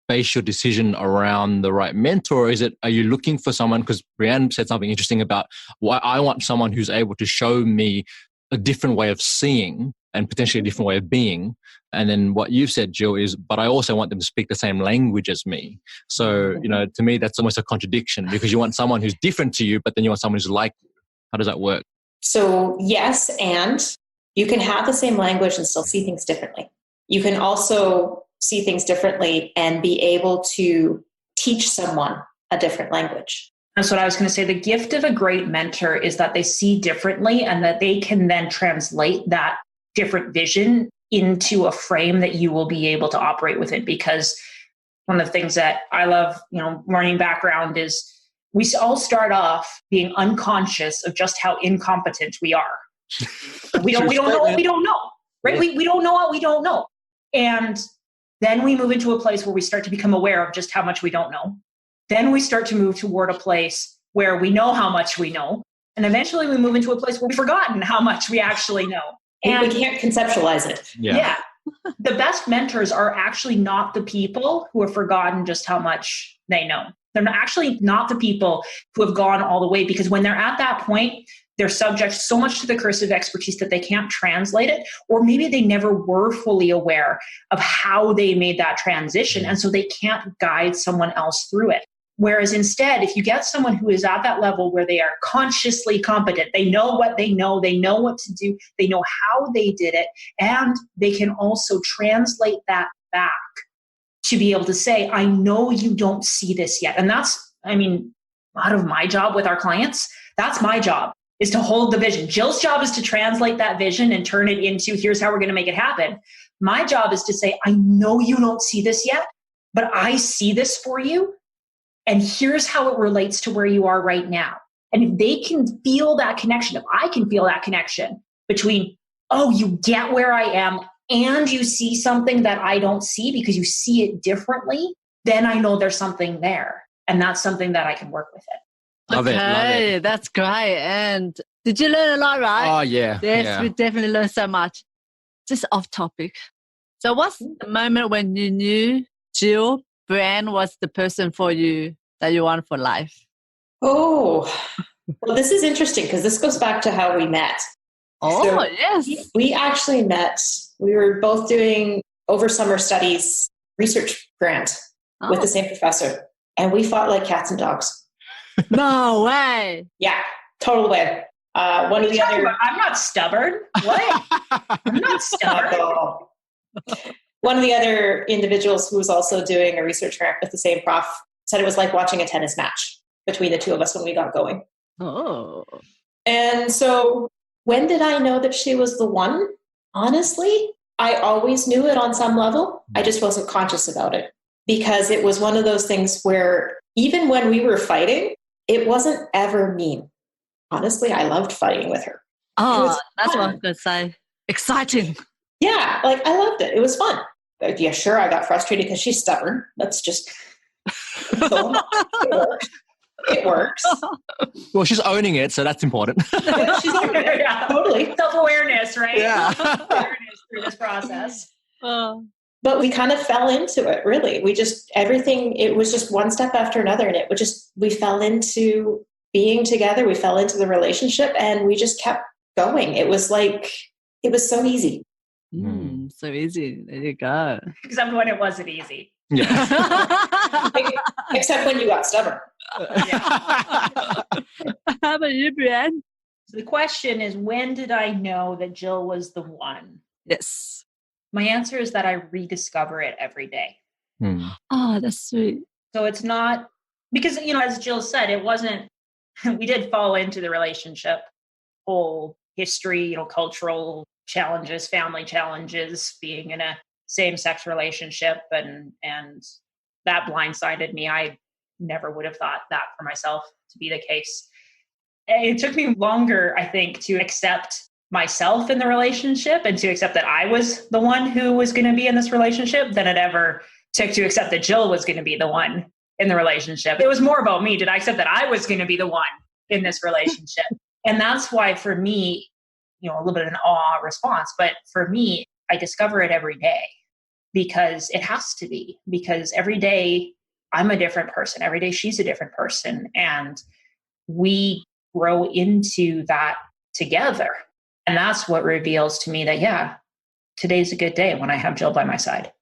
base your decision around the right mentor? Are you looking for someone, because Breanne said something interesting about why I want someone who's able to show me a different way of seeing and potentially a different way of being. And then what you've said, Jill, is, but I also want them to speak the same language as me. So, to me, that's almost a contradiction, because you want someone who's different to you, but then you want someone who's like you. How does that work? So yes, and you can have the same language and still see things differently. You can also see things differently and be able to teach someone a different language. That's what I was going to say. The gift of a great mentor is that they see differently and that they can then translate that different vision into a frame that you will be able to operate within. Because one of the things that I love, learning background is we all start off being unconscious of just how incompetent we are. We don't know what we don't know, right? Yeah. We don't know what we don't know. And then we move into a place where we start to become aware of just how much we don't know. Then we start to move toward a place where we know how much we know. And eventually we move into a place where we've forgotten how much we actually know. And we can't conceptualize it. Yeah. The best mentors are actually not the people who have forgotten just how much they know. They're actually not the people who have gone all the way, because when they're at that point, they're subject so much to the curse of expertise that they can't translate it, or maybe they never were fully aware of how they made that transition. And so they can't guide someone else through it. Whereas instead, if you get someone who is at that level where they are consciously competent, they know what they know what to do, they know how they did it, and they can also translate that back to be able to say, I know you don't see this yet. And that's, a lot of my job with our clients, that's my job, is to hold the vision. Jill's job is to translate that vision and turn it into, here's how we're going to make it happen. My job is to say, I know you don't see this yet, but I see this for you. And here's how it relates to where you are right now. And if they can feel that connection, if I can feel that connection between, oh, you get where I am and you see something that I don't see because you see it differently, then I know there's something there. And that's something that I can work with it. Love it. That's great. And did you learn a lot, right? Oh, yeah. Yes, we definitely learned so much. Just off topic. So what's the moment when you knew Jill, Breanne was the person for you that you want for life? Oh, well, this is interesting because this goes back to how we met. Oh, so yes. We actually met. We were both doing over summer studies research grant with the same professor. And we fought like cats and dogs. No way. Yeah, total way. One of the other. I'm not stubborn. What? I'm not stubborn. One of the other individuals who was also doing a research grant with the same prof said it was like watching a tennis match between the two of us when we got going. Oh. And so when did I know that she was the one? Honestly, I always knew it on some level. I just wasn't conscious about it because it was one of those things where even when we were fighting, it wasn't ever mean. Honestly, I loved fighting with her. Oh, that's what I was going to say. Exciting. Yeah, like I loved it. It was fun. Yeah, sure, I got frustrated because she's stubborn. That's just... It works. Well, she's owning it, so that's important. She's owning it. Yeah, totally. Self-awareness, right? Yeah. Self-awareness through this process. But we kind of fell into it, really. We just, everything, it was just one step after another. And we fell into being together. We fell into the relationship and we just kept going. It was so easy. So easy. There you go. Except when it wasn't easy. Yeah. Except when you got stubborn. How about you, Breanne? So the question is, when did I know that Jill was the one? Yes. My answer is that I rediscover it every day. Oh, that's sweet. So it's not, because, as Jill said, it wasn't, we did fall into the relationship, whole history, cultural challenges, family challenges, being in a same-sex relationship, and that blindsided me. I never would have thought that for myself to be the case. It took me longer, I think, to accept myself in the relationship and to accept that I was the one who was going to be in this relationship than it ever took to accept that Jill was going to be the one in the relationship. It was more about me. Did I accept that I was going to be the one in this relationship? And that's why for me, a little bit of an awe response, but for me, I discover it every day because it has to be, because every day I'm a different person. Every day she's a different person. And we grow into that together. And that's what reveals to me that, yeah, today's a good day when I have Jill by my side.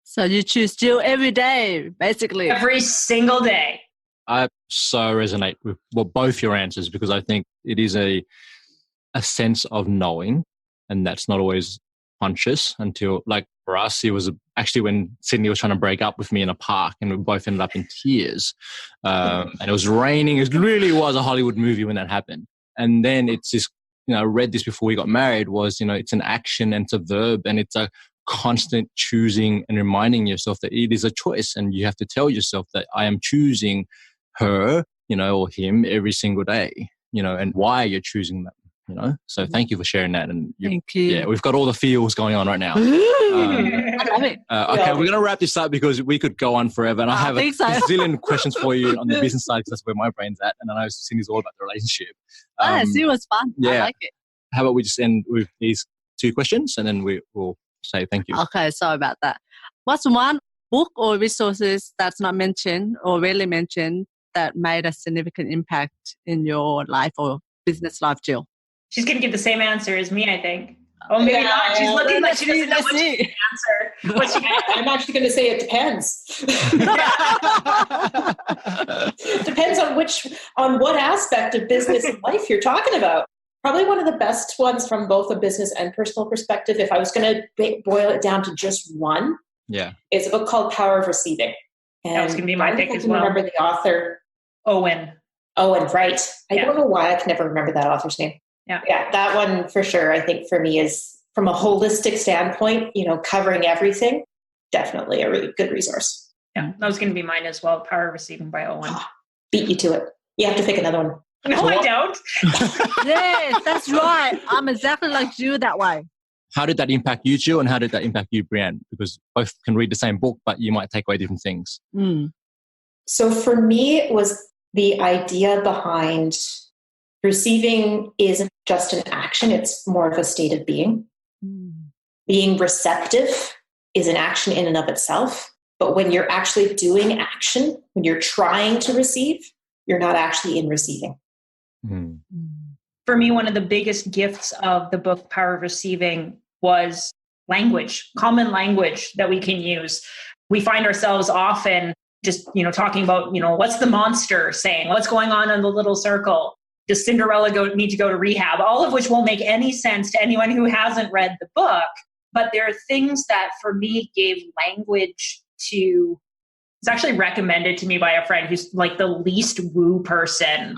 So you choose Jill every day, basically. Every single day. I so resonate with both your answers because I think it is a sense of knowing, and that's not always conscious until, like For us, it was actually when Sydney was trying to break up with me in a park, and we both ended up in tears. And it was raining. It really was a Hollywood movie when that happened. And then it's just, I read this before we got married, was, it's an action and it's a verb, and it's a constant choosing and reminding yourself that it is a choice, and you have to tell yourself that I am choosing her, or him every single day, and why you're choosing them. So thank you for sharing that. And thank you. Yeah, we've got all the feels going on right now. I love it. Okay, we're going to wrap this up because we could go on forever. And I have a zillion questions for you on the business side, because that's where my brain's at. And I know Cindy's all about the relationship. It was fun. Yeah. I like it. How about we just end with these 2 questions, and then we will say thank you. Okay, sorry about that. What's one book or resources that's not mentioned or rarely mentioned that made a significant impact in your life or business life, Jill? She's going to give the same answer as me, I think. Oh, maybe not. She's looking like she doesn't know what she can answer. I'm actually going to say it depends. Depends on what aspect of business and life you're talking about. Probably one of the best ones from both a business and personal perspective, if I was going to boil it down to just one, it's a book called Power of Receiving. And that was going to be my pick as well. I remember the author. Owen, right. I don't know why I can never remember that author's name. Yeah, that one for sure, I think for me is, from a holistic standpoint, covering everything, definitely a really good resource. Yeah, that was going to be mine as well. Power of Receiving by Owen. Beat you to it. You have to pick another one. No, I don't. Yes, that's right. I'm exactly like you that way. How did that impact you, Jill, and how did that impact you, Breanne? Because both can read the same book, but you might take away different things. So for me, it was the idea behind receiving isn't just an action, it's more of a state of being. Being receptive is an action in and of itself. But when you're actually doing action, when you're trying to receive, you're not actually in receiving. For me, one of the biggest gifts of the book Power of Receiving was language, common language that we can use. We find ourselves often just, talking about, what's the monster saying? What's going on in the little circle? Does Cinderella need to go to rehab? All of which won't make any sense to anyone who hasn't read the book. But there are things that for me gave language to. It's actually recommended to me by a friend who's like the least woo person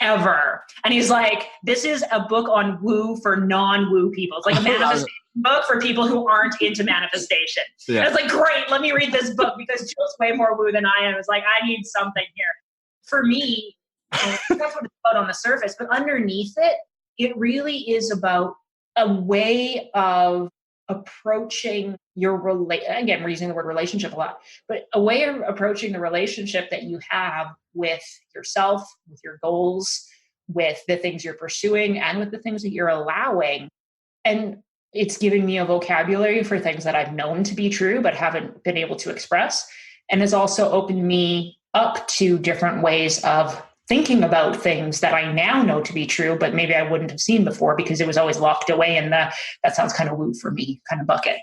ever. And he's like, this is a book on woo for non-woo people. It's like a manifestation book for people who aren't into manifestation. Yeah. And it's like, great, let me read this book because Jill's way more woo than I am. It's like, I need something here. For me, that's what it's about on the surface, but underneath it, it really is about a way of approaching your again, we're using the word relationship a lot, but a way of approaching the relationship that you have with yourself, with your goals, with the things you're pursuing, and with the things that you're allowing. And it's giving me a vocabulary for things that I've known to be true, but haven't been able to express. And has also opened me up to different ways of thinking about things that I now know to be true, but maybe I wouldn't have seen before because it was always locked away in the, that sounds kind of woo for me kind of bucket.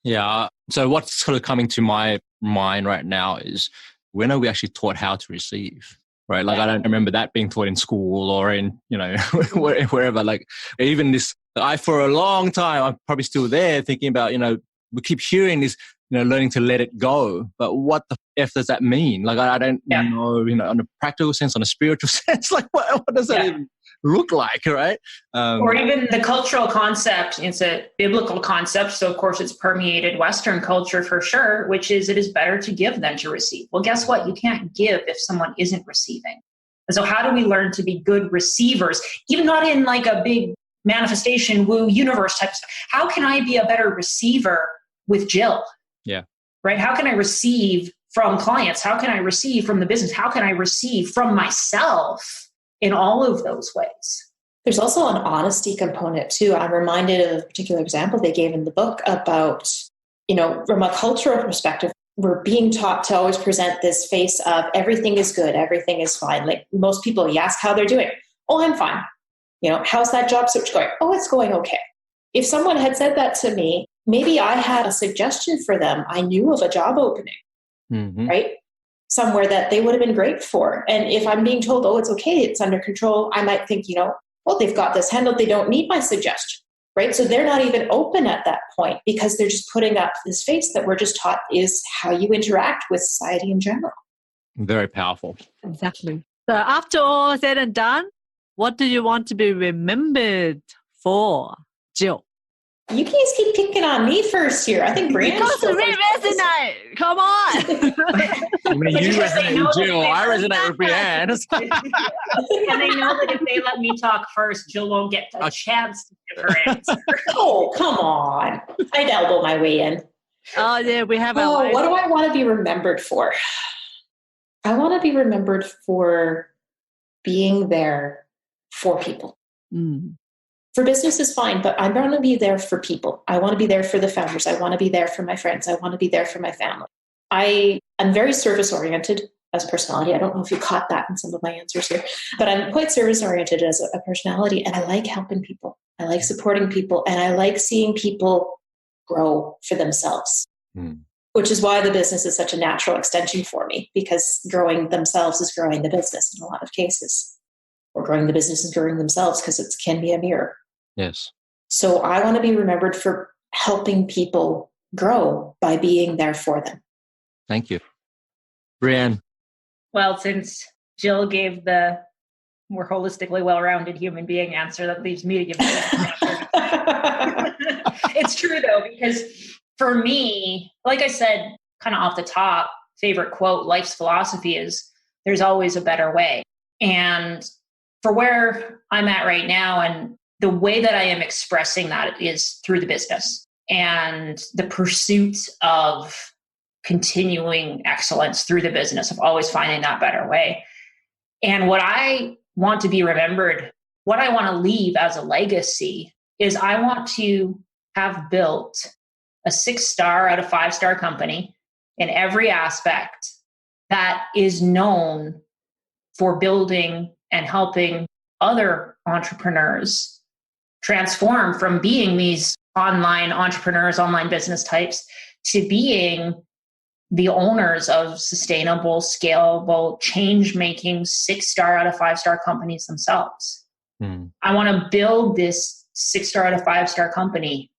Yeah. So what's sort of coming to my mind right now is, when are we actually taught how to receive? Right. Like, I don't remember that being taught in school or in, wherever, like even this, for a long time, I'm probably still there thinking about, we keep hearing this, learning to let it go. But what the F does that mean? Like, I don't know, on a practical sense, on a spiritual sense, like what does that even look like, right? Or even the cultural concept. It's a biblical concept. So, of course, it's permeated Western culture for sure, which is it is better to give than to receive. Well, guess what? You can't give if someone isn't receiving. And so how do we learn to be good receivers, even not in like a big manifestation, woo universe type of stuff? How can I be a better receiver with Jill? Yeah. Right? How can I receive from clients? How can I receive from the business? How can I receive from myself in all of those ways? There's also an honesty component too. I'm reminded of a particular example they gave in the book about, from a cultural perspective, we're being taught to always present this face of everything is good, everything is fine. Like most people, you ask how they're doing. Oh, I'm fine. How's that job search going? Oh, it's going okay. If someone had said that to me, maybe I had a suggestion for them. I knew of a job opening, right? Somewhere that they would have been great for. And if I'm being told, oh, it's okay, it's under control, I might think, well, they've got this handled. They don't need my suggestion. right? So they're not even open at that point because they're just putting up this face that we're just taught is how you interact with society in general. Very powerful. Exactly. So after all said and done, what do you want to be remembered for, Jill? You guys keep picking on me first here. I think Breanne. Because we resonate. Come on. I mean, you resonate with Jill. I resonate with Breanne. And they know that if they let me talk first, Jill won't get a chance to give her answer. Oh, come on. I'd elbow my way in. Oh, yeah, we have our what do I want to be remembered for? I want to be remembered for being there for people. For business is fine, but I want to be there for people. I want to be there for the founders. I want to be there for my friends. I want to be there for my family. I am very service-oriented as a personality. I don't know if you caught that in some of my answers here, but I'm quite service-oriented as a personality, and I like helping people. I like supporting people, and I like seeing people grow for themselves, which is why the business is such a natural extension for me, because growing themselves is growing the business in a lot of cases. Or growing the business is growing themselves because it can be a mirror. Yes. So I want to be remembered for helping people grow by being there for them. Thank you. Breanne. Well, since Jill gave the more holistically well-rounded human being answer, that leaves me to give the answer. It's true, though, because for me, like I said, kind of off the top, favorite quote, life's philosophy is there's always a better way. And for where I'm at right now, and the way that I am expressing that is through the business and the pursuit of continuing excellence through the business, of always finding that better way. And what I want to be remembered, what I want to leave as a legacy is I want to have built a 6-star out of 5-star company in every aspect that is known for building and helping other entrepreneurs transform from being these online entrepreneurs, online business types, to being the owners of sustainable, scalable, change-making 6-star out of 5-star companies themselves. I want to build this 6-star out of 5-star company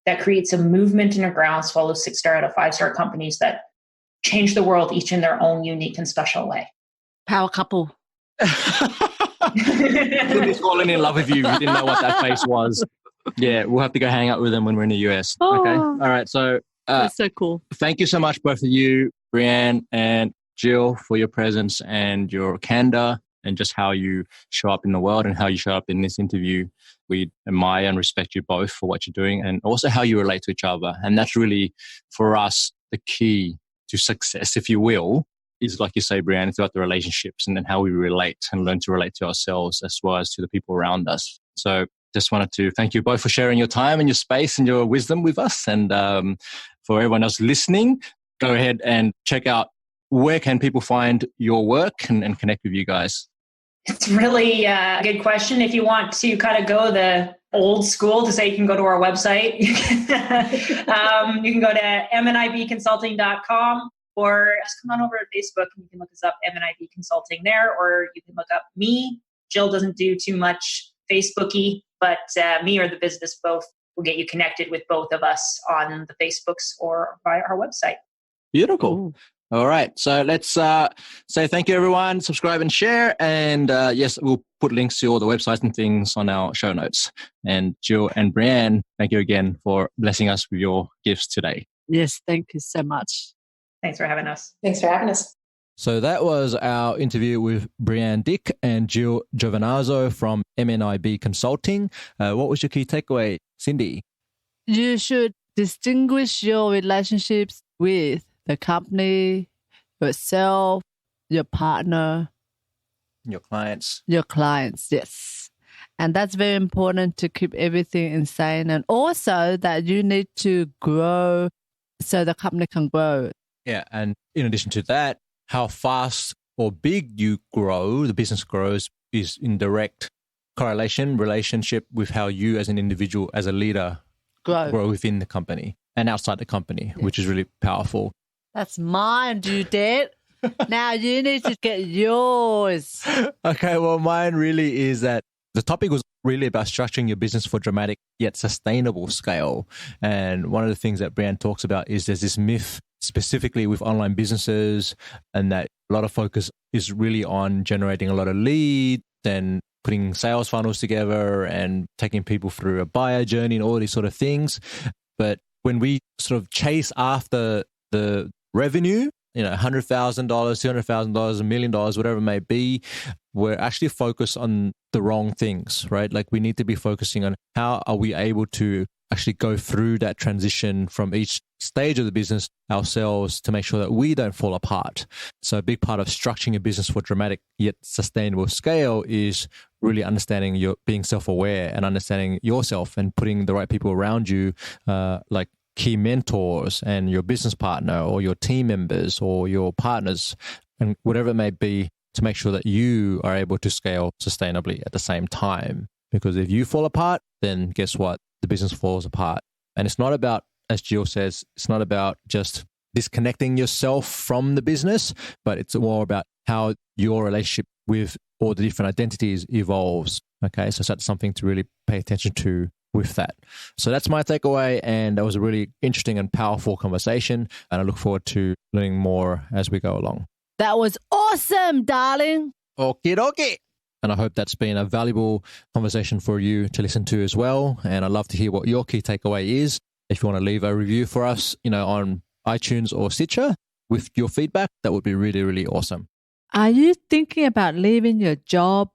that creates a movement and a groundswell of 6-star out of 5-star companies that change the world, each in their own unique and special way. Power couple. Cindy's falling in love with you. You didn't know what that face was. Yeah, we'll have to go hang out with them when we're in the US. Oh, okay. All right. So that's so cool. Thank you so much, both of you, Breanne and Jill, for your presence and your candor and just how you show up in the world and how you show up in this interview. We admire and respect you both for what you're doing and also how you relate to each other. And that's really, for us, the key to success, if you will, is, like you say, Breanne, throughout the relationships and then how we relate and learn to relate to ourselves as well as to the people around us. So just wanted to thank you both for sharing your time and your space and your wisdom with us. And for everyone else listening, go ahead and check out where can people find your work and connect with you guys. It's really a good question. If you want to kind of go the old school to say, you can go to our website. You can go to MNIBconsulting.com. Or just come on over to Facebook and you can look us up, MNIB Consulting there, or you can look up me. Jill doesn't do too much Facebooky, but me or the business both will get you connected with both of us on the Facebooks or via our website. Beautiful. Ooh. All right. So let's say thank you, everyone. Subscribe and share. And yes, we'll put links to all the websites and things on our show notes. And Jill and Breanne, thank you again for blessing us with your gifts today. Yes, thank you so much. Thanks for having us. Thanks for having us. So that was our interview with Breanne Dyck and Jill Joevenazzo from MNIB Consulting. What was your key takeaway, Cindy? You should distinguish your relationships with the company, yourself, your partner, Your clients. Your clients, yes. And that's very important to keep everything insane. And also that you need to grow so the company can grow. Yeah. And in addition to that, how fast or big you grow, the business grows, is in direct relationship with how you as an individual, as a leader, grow within the company and outside the company, which is really powerful. That's mine, you did. Now you need to get yours. Okay, well, mine really is that The topic was really about structuring your business for dramatic yet sustainable scale. And one of the things that Breanne talks about is there's this myth specifically with online businesses, and that a lot of focus is really on generating a lot of leads and putting sales funnels together and taking people through a buyer journey and all these sort of things. But when we sort of chase after the revenue, $100,000, $200,000, $1 million, whatever it may be, we're actually focused on the wrong things, right? Like we need to be focusing on how are we able to actually go through that transition from each stage of the business ourselves to make sure that we don't fall apart. So a big part of structuring a business for dramatic yet sustainable scale is really understanding your being self-aware and understanding yourself and putting the right people around you, like key mentors and your business partner or your team members or your partners and whatever it may be, to make sure that you are able to scale sustainably at the same time. Because if you fall apart, then guess what? The business falls apart. And it's not about, as Jill says, it's not about just disconnecting yourself from the business, but it's more about how your relationship with all the different identities evolves. Okay, so that's something to really pay attention to with that. So that's my takeaway, and that was a really interesting and powerful conversation, and I look forward to learning more as we go along. That was awesome, darling. Okie dokie. And I hope that's been a valuable conversation for you to listen to as well. And I'd love to hear what your key takeaway is. If you want to leave a review for us, on iTunes or Stitcher with your feedback, that would be really, really awesome. Are you thinking about leaving your job,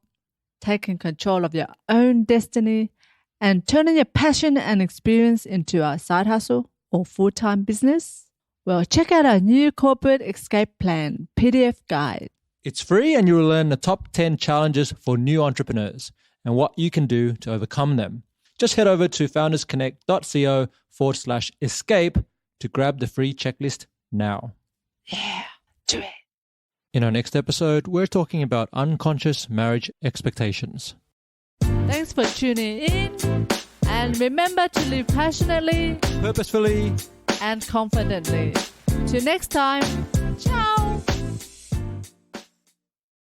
taking control of your own destiny, and turning your passion and experience into a side hustle or full-time business? Well, check out our new Corporate Escape Plan PDF guide. It's free, and you will learn the top 10 challenges for new entrepreneurs and what you can do to overcome them. Just head over to foundersconnect.co/escape to grab the free checklist now. Yeah, do it. In our next episode, we're talking about unconscious marriage expectations. Thanks for tuning in, and remember to live passionately, purposefully, and confidently. Till next time.